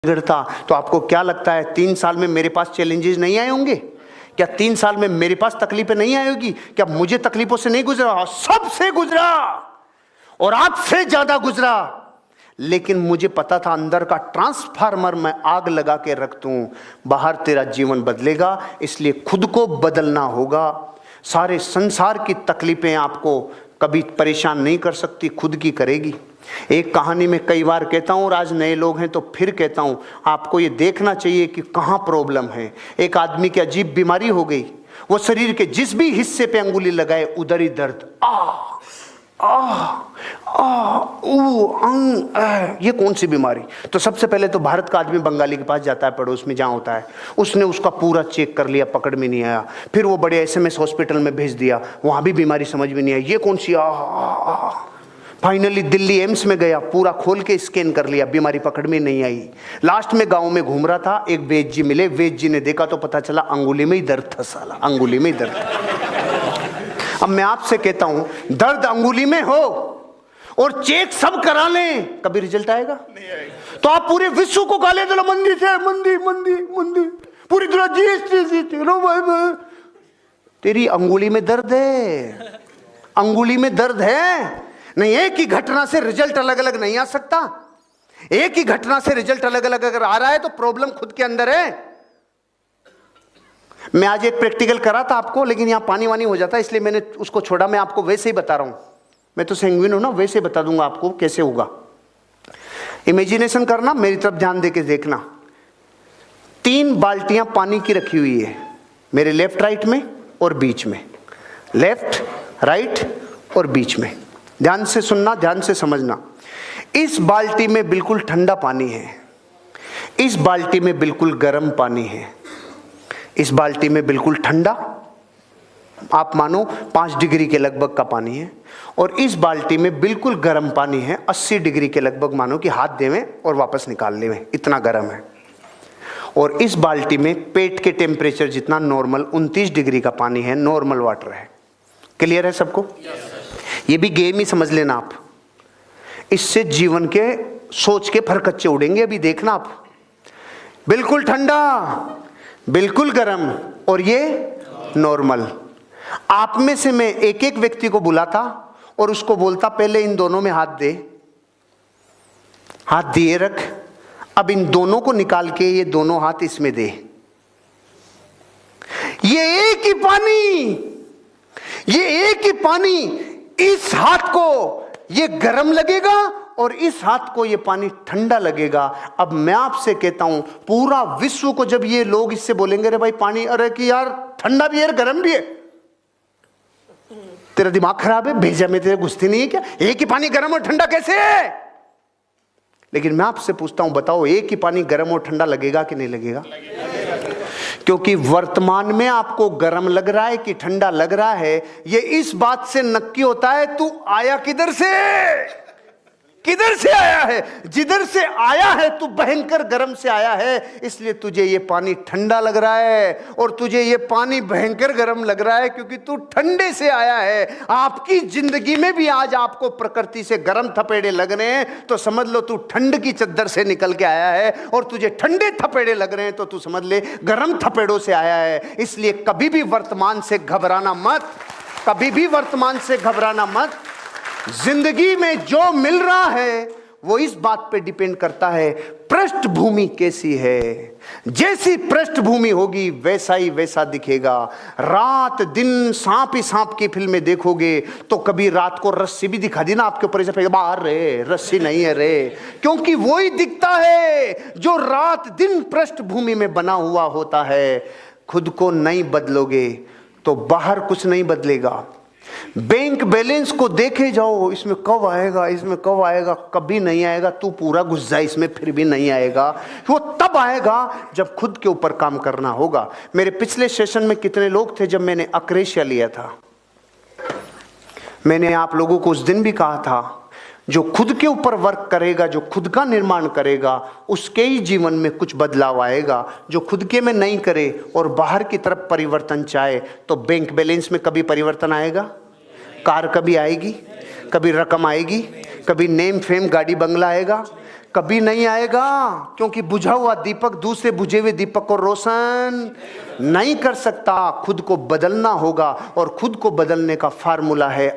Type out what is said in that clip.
बिगड़ता तो आपको क्या लगता है 3 साल में मेरे पास चैलेंजेस नहीं आए होंगे? क्या 3 साल में मेरे पास तकलीफें नहीं आई होगी? क्या मुझे तकलीफों से नहीं गुजरा? सबसे गुजरा और आपसे ज्यादा गुजरा। लेकिन मुझे पता था अंदर का ट्रांसफार्मर मैं आग लगा के रख दूं, बाहर तेरा जीवन बदलेगा, इसलिए खुद को बदलना होगा। सारे संसार की तकलीफें आपको कभी परेशान नहीं कर सकती, खुद की करेगी। एक कहानी में कई बार कहता हूं और आज नए लोग हैं तो फिर कहता हूं, आपको ये देखना चाहिए कि कहां प्रॉब्लम है। एक आदमी की अजीब बीमारी हो गई, वो शरीर के जिस भी हिस्से पे अंगुली लगाए उधर ही दर्द, ये कौन सी बीमारी? तो सबसे पहले तो भारत का आदमी बंगाली के पास जाता है, पड़ोस में जहां होता है, उसने उसका पूरा चेक कर लिया, पकड़ में नहीं आया। फिर वो बड़े SMS हॉस्पिटल में भेज दिया, वहां भी बीमारी समझ में नहीं आई, ये कौन सी फाइनली दिल्ली एम्स में गया, पूरा खोल के स्कैन कर लिया, बीमारी पकड़ में नहीं आई। लास्ट में गांव में घूम रहा था, एक वैद्य जी मिले, वैद्य जी ने देखा तो पता चला अंगुली में ही दर्द था, साला अंगुली में ही दर्द। अब मैं आपसे कहता हूं, दर्द अंगुली में हो और चेक सब करा लें, कभी रिजल्ट आएगा? नहीं आएगा। तो आप पूरे विश्व को गाले दो, मंदी से मंदी मंदी मंदी, पूरी दुनिया जीएसटी रो भाई, तेरी अंगुली में दर्द है, अंगुली में दर्द है। नहीं, एक ही घटना से रिजल्ट अलग अलग नहीं आ सकता। एक ही घटना से रिजल्ट अलग अलग अगर आ रहा है तो प्रॉब्लम खुद के अंदर है। मैं आज एक प्रैक्टिकल करा था आपको, लेकिन यहां पानी वानी हो जाता है इसलिए मैंने उसको छोड़ा। मैं आपको वैसे ही बता रहा हूं, मैं तो सैंग्विन हूं ना, वैसे ही बता दूंगा आपको कैसे होगा। इमेजिनेशन करना, मेरी तरफ ध्यान देके देखना। 3 बाल्टियां पानी की रखी हुई है, मेरे लेफ्ट राइट में और बीच में, लेफ्ट राइट और बीच में। ध्यान से सुनना, ध्यान से समझना। इस बाल्टी में बिल्कुल ठंडा पानी है, इस बाल्टी में बिल्कुल गर्म पानी है। इस बाल्टी में बिल्कुल ठंडा, आप मानो 5 डिग्री के लगभग का पानी है, और इस बाल्टी में बिल्कुल गर्म पानी है, 80 डिग्री के लगभग, मानो कि हाथ देवें और वापस निकाल लेवें, इतना गर्म है। और इस बाल्टी में पेट के टेम्परेचर जितना नॉर्मल 29 डिग्री का पानी है, नॉर्मल वाटर है। क्लियर है सबको? ये भी गेम ही समझ लेना आप, इससे जीवन के सोच के फरकच्चे उड़ेंगे। अभी देखना आप, बिल्कुल ठंडा, बिल्कुल गर्म और ये नॉर्मल। आप में से मैं एक एक व्यक्ति को बुलाता और उसको बोलता, पहले इन दोनों में हाथ दे, हाथ दिए रख, अब इन दोनों को निकाल के ये दोनों हाथ इसमें दे। ये एक ही पानी, ये एक ही पानी, इस हाथ को ये गर्म लगेगा और इस हाथ को ये पानी ठंडा लगेगा। अब मैं आपसे कहता हूं, पूरा विश्व को जब ये लोग इससे बोलेंगे, रे भाई पानी, अरे कि यार ठंडा भी है गर्म भी है, तेरा दिमाग खराब है, भेजा में तेरे घुसती नहीं है क्या? एक ही पानी गर्म और ठंडा कैसे है? लेकिन मैं आपसे पूछता हूं, बताओ एक ही पानी गर्म और ठंडा लगेगा कि नहीं लगेगा? क्योंकि वर्तमान में आपको गर्म लग रहा है कि ठंडा लग रहा है, ये इस बात से नक्की होता है तू आया किधर से, किधर से आया है। जिधर से आया है तू भयंकर गर्म से आया है, इसलिए तुझे ये पानी ठंडा लग रहा है, और तुझे ये पानी भयंकर गर्म लग रहा है क्योंकि तू ठंडे से आया है। आपकी जिंदगी में भी आज आपको प्रकृति से गर्म थपेड़े लग रहे हैं तो समझ लो तू ठंड की चद्दर से निकल के आया है, और तुझे ठंडे थपेड़े लग रहे हैं तो तू समझ ले गर्म थपेड़ों से आया है। इसलिए कभी भी वर्तमान से घबराना मत, कभी भी वर्तमान से घबराना मत। जिंदगी में जो मिल रहा है वो इस बात पे डिपेंड करता है पृष्ठभूमि कैसी है। जैसी पृष्ठभूमि होगी वैसा ही वैसा दिखेगा। रात दिन सांप ही सांप की फिल्में देखोगे तो कभी रात को रस्सी भी दिखा दी ना आपके ऊपर, ऐसे बाहर रे रस्सी नहीं है रे, क्योंकि वो ही दिखता है जो रात दिन पृष्ठभूमि में बना हुआ होता है। खुद को नहीं बदलोगे तो बाहर कुछ नहीं बदलेगा। बैंक बैलेंस को देखे जाओ, इसमें कब आएगा, इसमें कब आएगा, कभी नहीं आएगा। तू पूरा घुस जाए इसमें फिर भी नहीं आएगा। वो तब आएगा जब खुद के ऊपर काम करना होगा। मेरे पिछले सेशन में कितने लोग थे जब मैंने अक्रेशिया लिया था? मैंने आप लोगों को उस दिन भी कहा था, जो खुद के ऊपर वर्क करेगा, जो खुद का निर्माण करेगा, उसके ही जीवन में कुछ बदलाव आएगा। जो खुद के में नहीं करे और बाहर की तरफ परिवर्तन चाहे तो बैंक बैलेंस में कभी परिवर्तन आएगा? कार कभी आएगी? कभी रकम आएगी? कभी नेम फेम गाड़ी बंगला आएगा? कभी नहीं आएगा, क्योंकि बुझा हुआ दीपक दूसरे बुझे हुए दीपक को रोशन नहीं कर सकता। खुद को बदलना होगा और खुद को बदलने का फार्मूला है